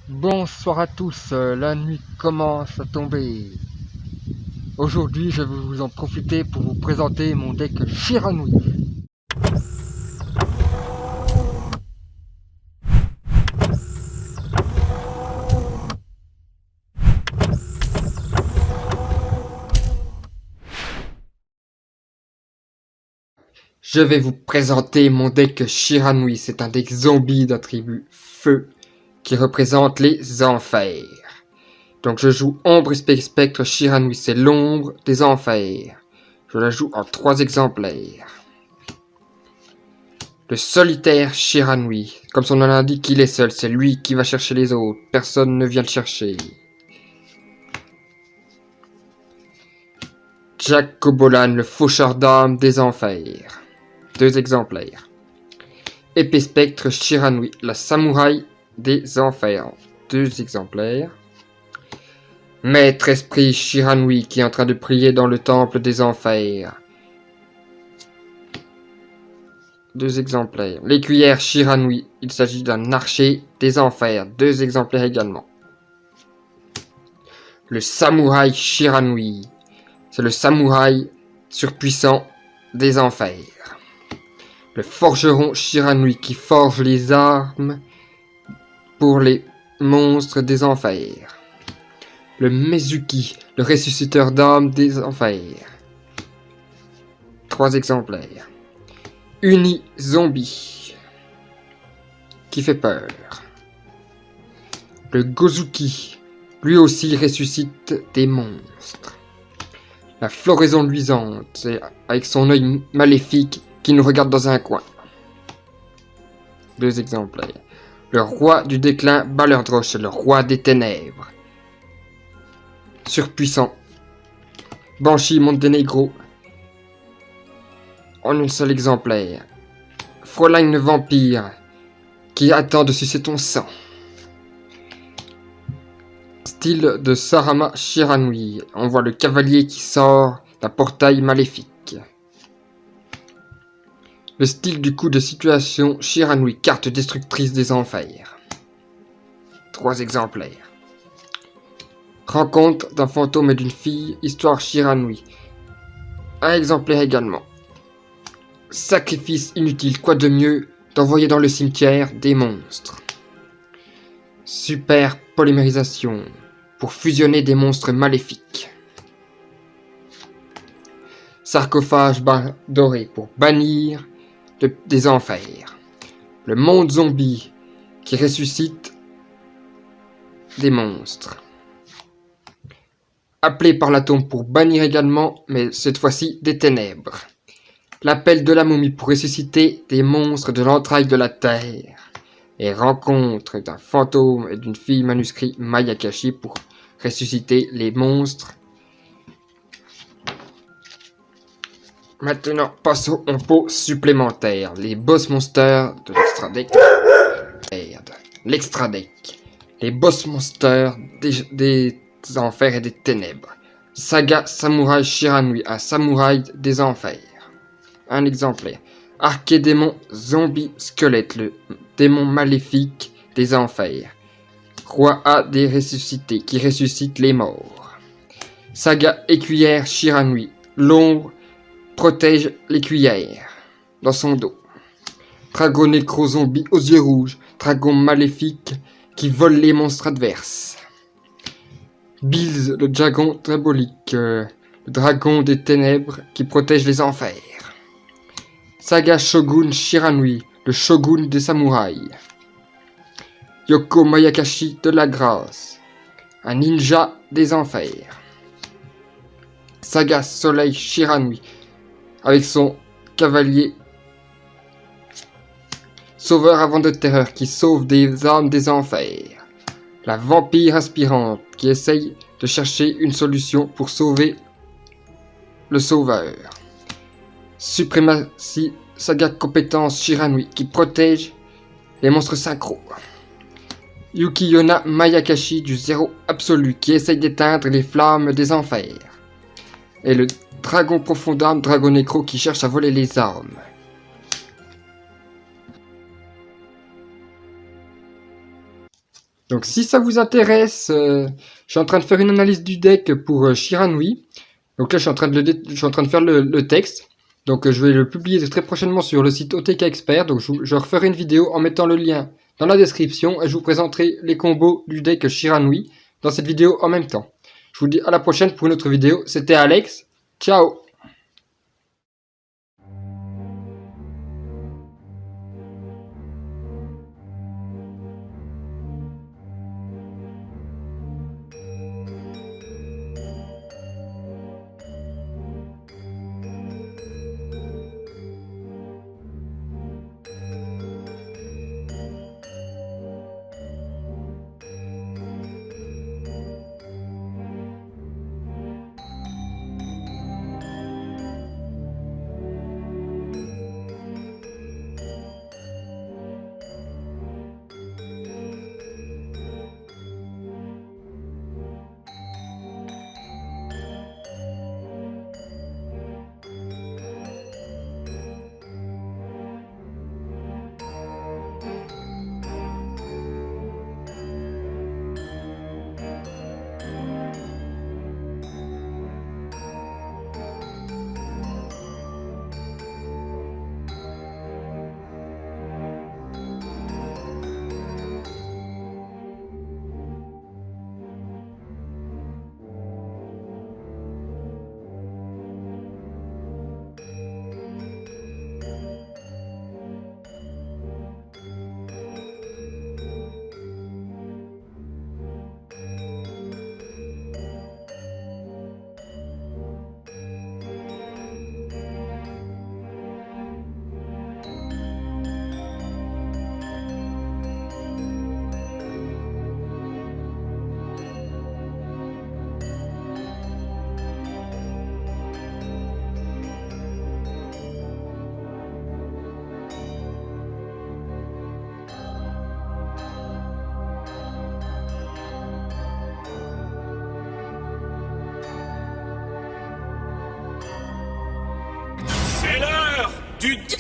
Bonsoir à tous, la nuit commence à tomber. Aujourd'hui, je vais vous en profiter pour vous présenter mon deck Shiranui. Je vais vous présenter mon deck Shiranui. C'est un deck zombie d'attribut feu qui représente les enfers. Donc je joue Ombre Spectre Shiranui, c'est l'ombre des enfers. Je la joue en 3 exemplaires. Le solitaire Shiranui, comme son nom l'indique, il est seul, c'est lui qui va chercher les autres, personne ne vient le chercher. Jack Kobolan, le faucheur d'âme des enfers. 2 exemplaires. Épée Spectre Shiranui, la samouraï des enfers. 2 exemplaires. Maître Esprit Shiranui qui est en train de prier dans le temple des enfers. 2 exemplaires. L'écuyère Shiranui, il s'agit d'un archer des enfers. 2 exemplaires également. Le samouraï Shiranui, c'est le samouraï surpuissant des enfers. Le forgeron Shiranui qui forge les armes pour les monstres des enfers. Le Mezuki, le ressusciteur d'âmes des enfers. 3 exemplaires. Uni Zombie, qui fait peur. Le Gozuki, lui aussi ressuscite des monstres. La floraison luisante, avec son œil maléfique qui nous regarde dans un coin. 2 exemplaires. Le roi du déclin Balerdroch, le roi des ténèbres. Surpuissant. Banshee Montenegro. En un seul exemplaire. Fräulein vampire, qui attend de sucer ton sang. Style de Sarama Shiranui. On voit le cavalier qui sort d'un portail maléfique. Le style du coup de situation Shiranui, carte destructrice des enfers. 3 exemplaires. Rencontre d'un fantôme et d'une fille, histoire Shiranui. 1 exemplaire également. Sacrifice inutile, quoi de mieux d'envoyer dans le cimetière des monstres. Super polymérisation, pour fusionner des monstres maléfiques. Sarcophage doré, pour bannir des enfers. Le monde zombie, qui ressuscite des monstres. Appelé par la tombe pour bannir également, mais cette fois-ci des ténèbres. L'appel de la momie pour ressusciter des monstres de l'entraille de la terre. Et rencontre d'un fantôme et d'une fille manuscrit Mayakashi pour ressusciter les monstres. Maintenant, passons au pot supplémentaire. Les boss monsters de l'extra deck. L'extra deck. Les boss monsters des enfers et des ténèbres. Saga Samouraï Shiranui, un samouraï des enfers. 1 exemplaire. Archédémon Zombie Squelette, le démon maléfique des enfers. Roi A des ressuscités, qui ressuscite les morts. Saga Écuyère Shiranui, l'ombre protège l'écuyère dans son dos. Dragon Nécro Zombie aux yeux rouges, dragon maléfique qui vole les monstres adverses. Bills, le dragon diabolique, le dragon des ténèbres qui protège les enfers. Saga Shogun Shiranui, le shogun des samouraïs. Yoko Mayakashi de la grâce, un ninja des enfers. Saga Soleil Shiranui, avec son cavalier sauveur avant de terreur qui sauve des âmes des enfers. La vampire aspirante qui essaye de chercher une solution pour sauver le sauveur. Suprématie Saga Compétence Shiranui qui protège les monstres synchro. Yukiyona Mayakashi du zéro absolu qui essaye d'éteindre les flammes des enfers. Et le dragon profond d'âme Dragon Nécro qui cherche à voler les armes. Donc si ça vous intéresse, je suis en train de faire une analyse du deck pour Shiranui. Donc là, je suis en train de faire le texte. Donc je vais le publier très prochainement sur le site OTK Expert. Donc je referai une vidéo en mettant le lien dans la description et je vous présenterai les combos du deck Shiranui dans cette vidéo en même temps. Je vous dis à la prochaine pour une autre vidéo. C'était Alex. Ciao! C'est l'heure du duel!